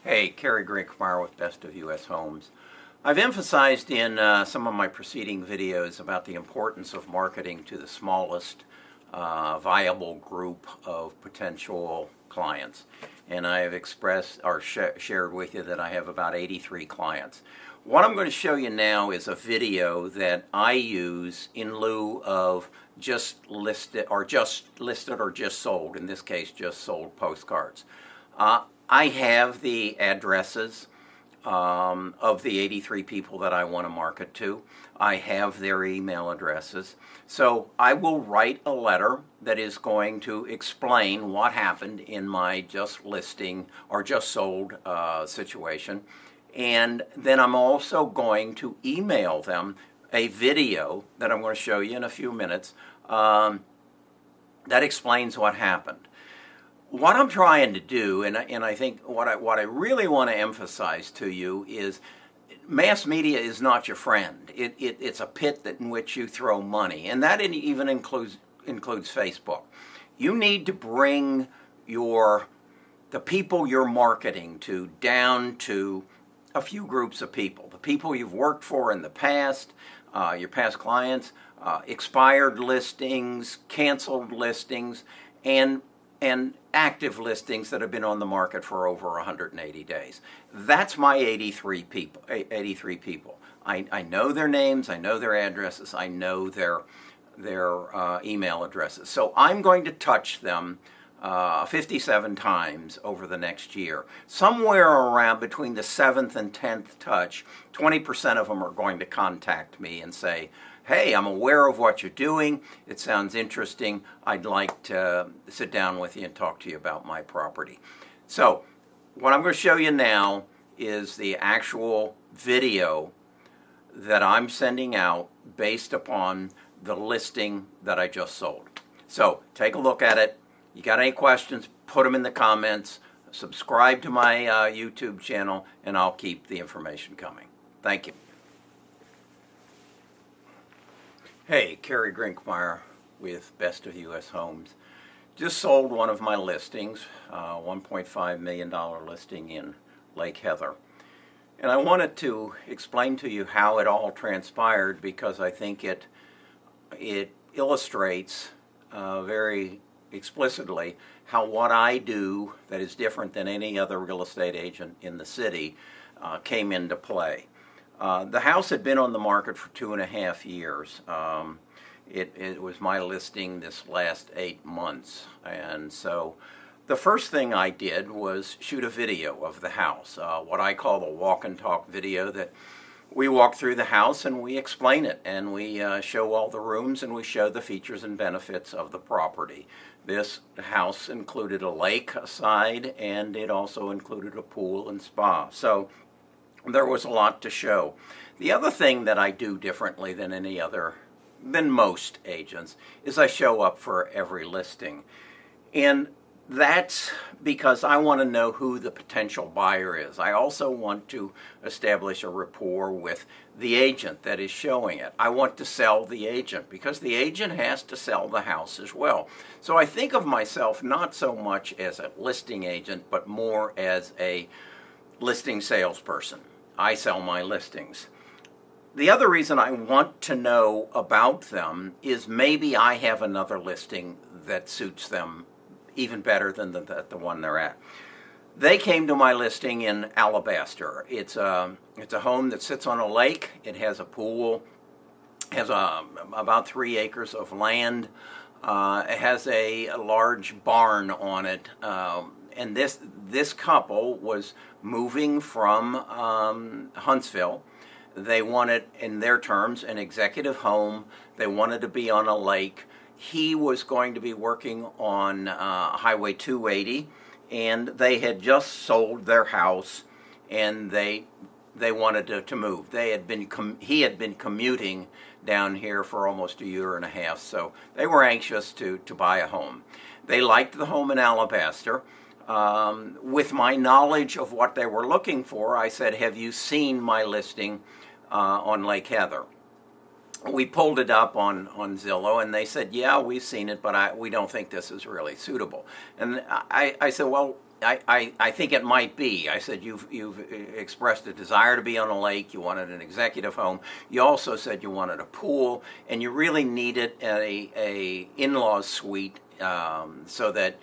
Hey, Kerry Grinkmeyer with Best of U.S. Homes. I've emphasized in some of my preceding videos about the importance of marketing to the smallest viable group of potential clients. And I have expressed or shared with you that I have about 83 clients. What I'm going to show you now is a video that I use in lieu of just listed or just sold, in this case just sold postcards. I have the addresses of the 83 people that I want to market to. I have their email addresses. So I will write a letter that is going to explain what happened in my just listing or just sold situation. And then I'm also going to email them a video that I'm going to show you in a few minutes that explains what happened. What I'm trying to do, and I think what I really want to emphasize to you is mass media is not your friend. It's a pit in which you throw money, and that even includes Facebook. You need to bring the people you're marketing to down to a few groups of people. The people you've worked for in the past, your past clients, expired listings, canceled listings, and active listings that have been on the market for over 180 days. That's my 83 people. I know their names, I know their addresses, I know their email addresses. So I'm going to touch them 57 times over the next year. Somewhere around between the 7th and 10th touch, 20% of them are going to contact me and say, hey, I'm aware of what you're doing. It sounds interesting. I'd like to sit down with you and talk to you about my property. So what I'm going to show you now is the actual video that I'm sending out based upon the listing that I just sold. So take a look at it. You got any questions, put them in the comments. Subscribe to my YouTube channel, and I'll keep the information coming. Thank you. Hey, Kerry Grinkmeyer with Best of U.S. Homes. Just sold one of my listings, $1.5 million listing in Lake Heather. And I wanted to explain to you how it all transpired because I think it illustrates very explicitly how what I do that is different than any other real estate agent in the city came into play. The house had been on the market for 2.5 years. It was my listing this last 8 months. And so the first thing I did was shoot a video of the house, what I call the walk and talk video, that we walk through the house and we explain it, and we show all the rooms and we show the features and benefits of the property. This house included a lake side, and it also included a pool and spa. So there was a lot to show. The other thing that I do differently than most agents is I show up for every listing. And that's because I want to know who the potential buyer is. I also want to establish a rapport with the agent that is showing it. I want to sell the agent because the agent has to sell the house as well. So I think of myself not so much as a listing agent, but more as a listing salesperson. I sell my listings. The other reason I want to know about them is maybe I have another listing that suits them even better than the one they're at. They came to my listing in Alabaster. It's a home that sits on a lake. It has a pool, has about 3 acres of land. It has a large barn on it. And this couple was moving from Huntsville. They wanted, in their terms, an executive home. They wanted to be on a lake. He was going to be working on Highway 280, and they had just sold their house, and they wanted to move. He had been commuting down here for almost 1.5 years, so they were anxious to buy a home. They liked the home in Alabaster. With my knowledge of what they were looking for, I said, have you seen my listing on Lake Heather? We pulled it up on Zillow, and they said, yeah, we've seen it, but we don't think this is really suitable. And I said, well, I think it might be. I said you've expressed a desire to be on a lake. You wanted an executive home. You also said you wanted a pool, and you really needed a in-laws suite so that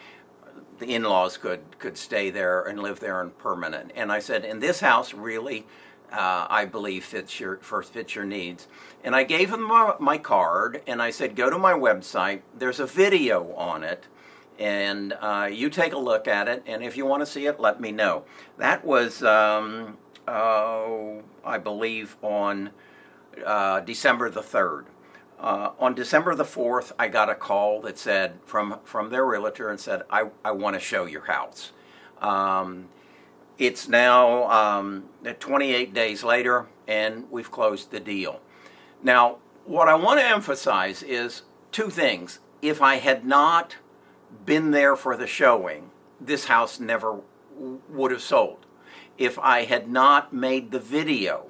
the in-laws could stay there and live there in permanent. And I said, and this house really, I believe, fits your needs. And I gave him my card, and I said, go to my website. There's a video on it. And you take a look at it, and if you want to see it, let me know. That was, I believe, on December the 3rd. On December the 4th, I got a call that said, from their realtor, and said, I want to show your house. It's now 28 days later, and we've closed the deal. Now, what I want to emphasize is two things. If I had not been there for the showing, this house never would have sold. If I had not made the video,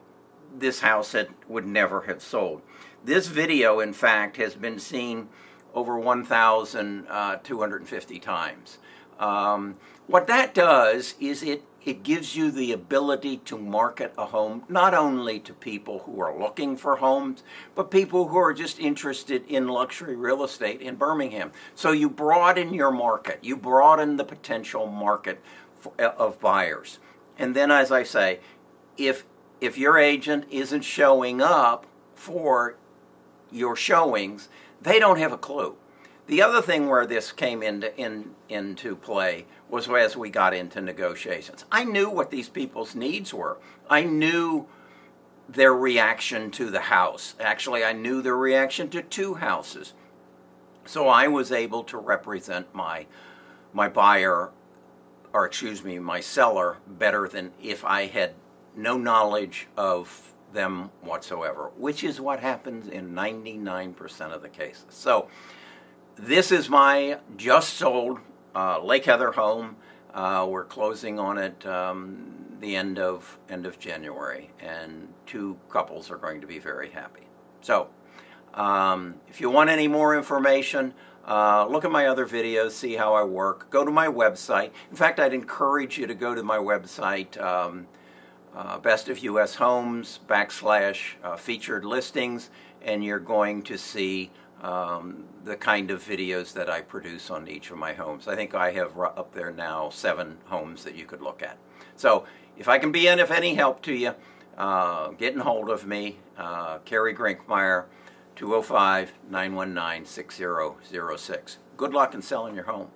this house would never have sold. This video, in fact, has been seen over 1,250 times. What that does is it gives you the ability to market a home not only to people who are looking for homes, but people who are just interested in luxury real estate in Birmingham. So you broaden your market. You broaden the potential market of buyers. And then, as I say, if your agent isn't showing up for your showings, they don't have a clue. The other thing where this came into play was as we got into negotiations. I knew what these people's needs were. I knew their reaction to the house. Actually, I knew their reaction to two houses. So I was able to represent my buyer, or excuse me, my seller, better than if I had no knowledge of them whatsoever, which is what happens in 99% of the cases. So this is my just sold Lake Heather home. We're closing on it the end of January, and two couples are going to be very happy. So if you want any more information, look at my other videos, see how I work. Go to my website. In fact, I'd encourage you to go to my website, Best of U.S. Homes / featured listings, and you're going to see the kind of videos that I produce on each of my homes. I think I have up there now 7 homes that you could look at. So if I can be of any help to you, get in hold of me, Kerry Grinkmeyer, 205-919-6006. Good luck in selling your home.